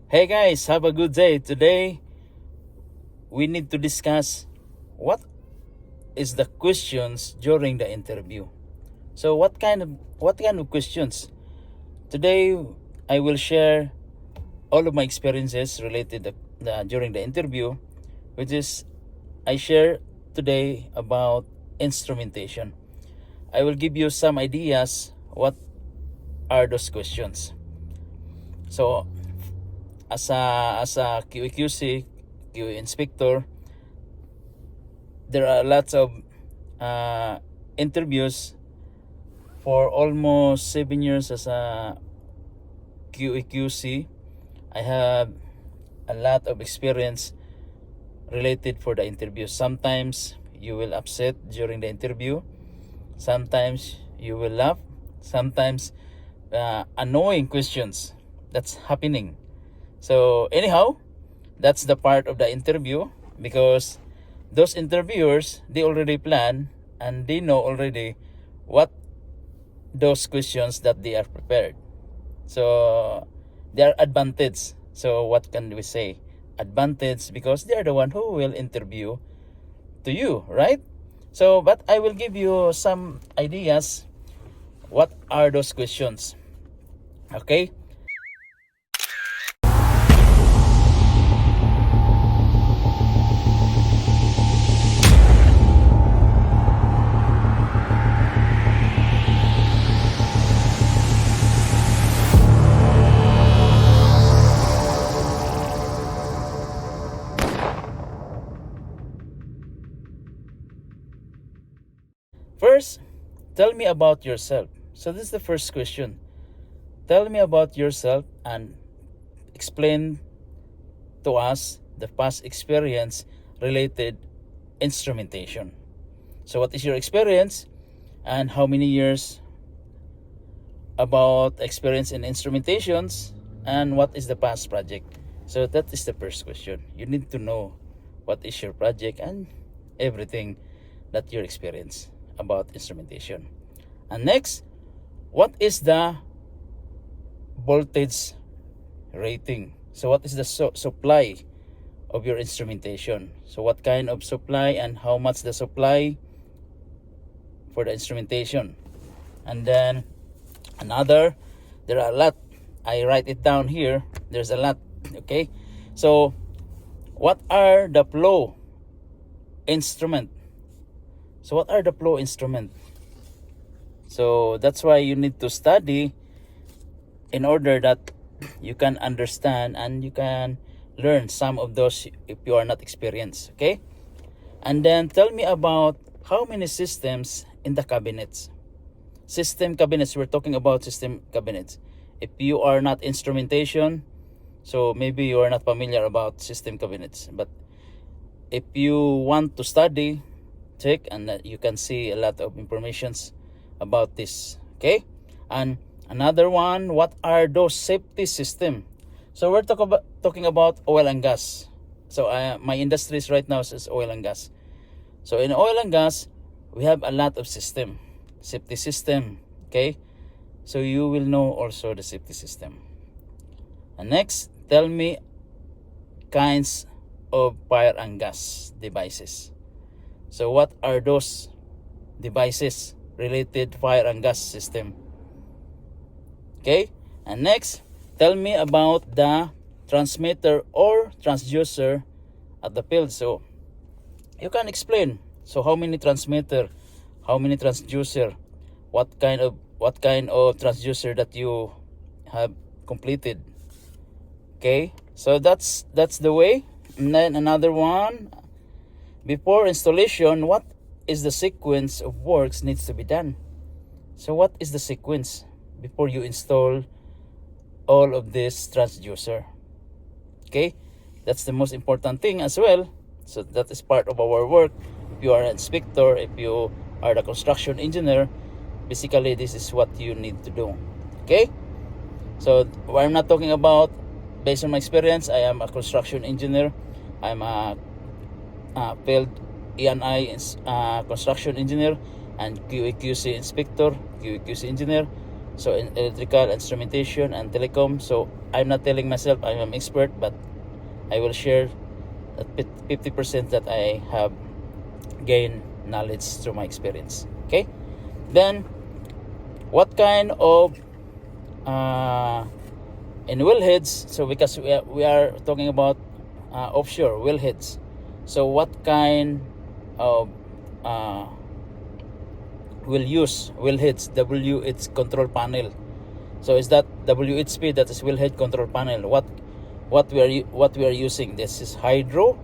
Hey guys, have a good day. Today we need to discuss what is the questions during the interview. So what kind of questions? Today I will share all of my experiences related during the interview, which is I share today about instrumentation. I will give you some ideas what are those questions. So as a QAQC, QA inspector, there are lots of uh, interviews for almost 7 years as a QAQC. I have a lot of experience related for the interview. Sometimes you will upset during the interview. Sometimes you will laugh. Sometimes annoying questions. That's happening. So anyhow, that's the part of the interview because those interviewers, they already plan and they know already what those questions that they are prepared. So they are advantage. So what can we say? Advantage because they are the one who will interview to you, right? So but I will give you some ideas what are those questions. Okay? First, tell me about yourself. So this is the first question. Tell me about yourself and explain to us the past experience related instrumentation. So what is your experience and how many years about experience in instrumentations and what is the past project? So that is the first question. You need to know what is your project and everything that you experience about instrumentation. And next, what is the voltage rating? So what is the supply of your instrumentation? So what kind of supply and how much the supply for the instrumentation? And then another, there are a lot. I write it down here. There's a lot. Okay. So what are the flow instrument? So what are the flow instrument? So that's why you need to study in order that you can understand and you can learn some of those if you are not experienced. Okay. And then tell me about how many systems in the cabinets. System cabinets, we're talking about system cabinets. If you are not instrumentation, so maybe you are not familiar about system cabinets, but if you want to study, check and you can see a lot of informations about this. Okay. And another one, what are those safety system? So we're talking about oil and gas. So my industries right now is oil and gas. So in oil and gas, we have a lot of safety system. Okay. So you will know also the safety system. And next, tell me kinds of fire and gas devices. So what are those devices related fire and gas system? Okay. And next, tell me about the transmitter or transducer at the field. So you can explain. So how many transmitter, how many transducer, what kind of transducer that you have completed. Okay. So that's the way. And then another one, before installation, what is the sequence of works needs to be done? So what is the sequence before you install all of this transducer? Okay, that's the most important thing as well. So that is part of our work. If you are an inspector, if you are the construction engineer, basically this is what you need to do. Okay, so what I'm not talking about, based on my experience, I am a construction engineer. I'm a field E&I construction engineer and QAQC inspector, QAQC engineer. So in electrical, instrumentation, and telecom. So I'm not telling myself I'm an expert, but I will share that 50% that I have gained knowledge through my experience. Okay, then what kind of in wellheads? So because we are talking about offshore wellheads, so what kind of will use wellheads? It's control panel. So is that WHP, that is wellhead control panel? What we are using? This is hydro,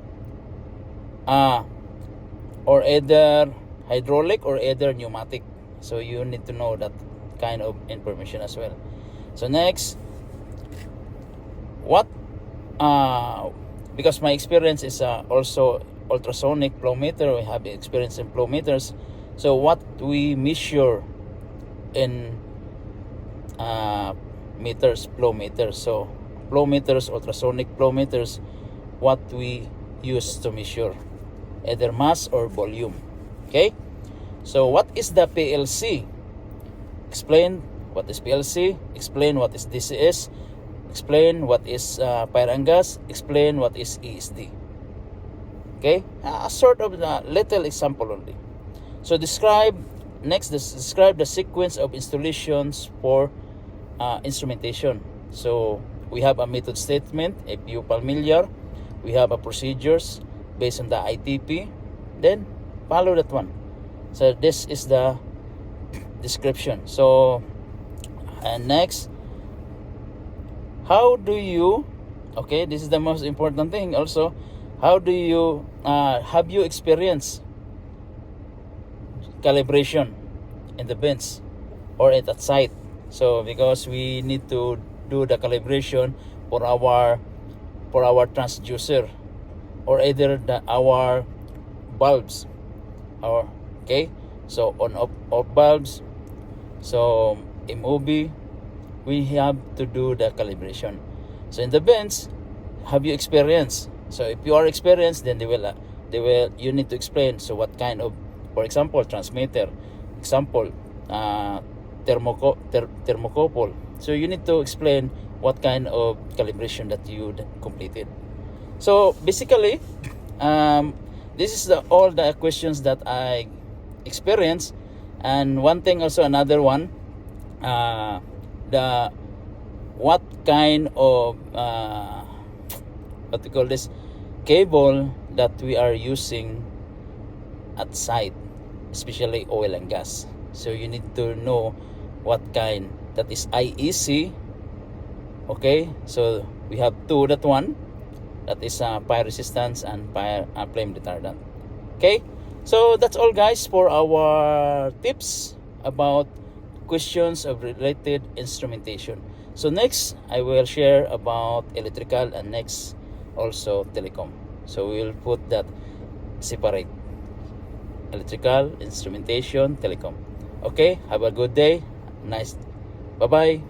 or either hydraulic or either pneumatic. So you need to know that kind of information as well. So next, what because my experience is also ultrasonic flow meter. We have experience in flow meters. So what we measure in meters, flow meters. So flow meters, ultrasonic flow meters, what we use to measure either mass or volume. Okay, so what is the PLC? Explain what is PLC, explain what is DCS, explain what is fire and gas, explain what is ESD. Okay, a sort of a little example only. So describe the sequence of installations for instrumentation. So we have a method statement, if you familiar. We have a procedures based on the ITP. Then follow that one. So this is the description. So and next, how do you, okay, this is the most important thing also, how do you have you experienced calibration in the bench or at that site? So because we need to do the calibration for our transducer or either our bulbs, or okay, so on off bulbs, so MOB, we have to do the calibration. So in the bench, have you experienced? So if you are experienced, then they will you need to explain. So what kind of, for example, transmitter, example, thermocouple. So you need to explain what kind of calibration that you completed. So basically, this is all the questions that I experienced. And one thing also, another one, what kind of what we call this cable that we are using at site, especially oil and gas. So you need to know what kind. That is IEC. Okay, so we have two, that one, that is fire resistance and fire flame retardant. Okay, so that's all guys for our tips about questions of related instrumentation. So next I will share about electrical, and next also telecom. So we will put that separate: electrical, instrumentation, telecom. Okay, have a good day. Nice. Bye bye.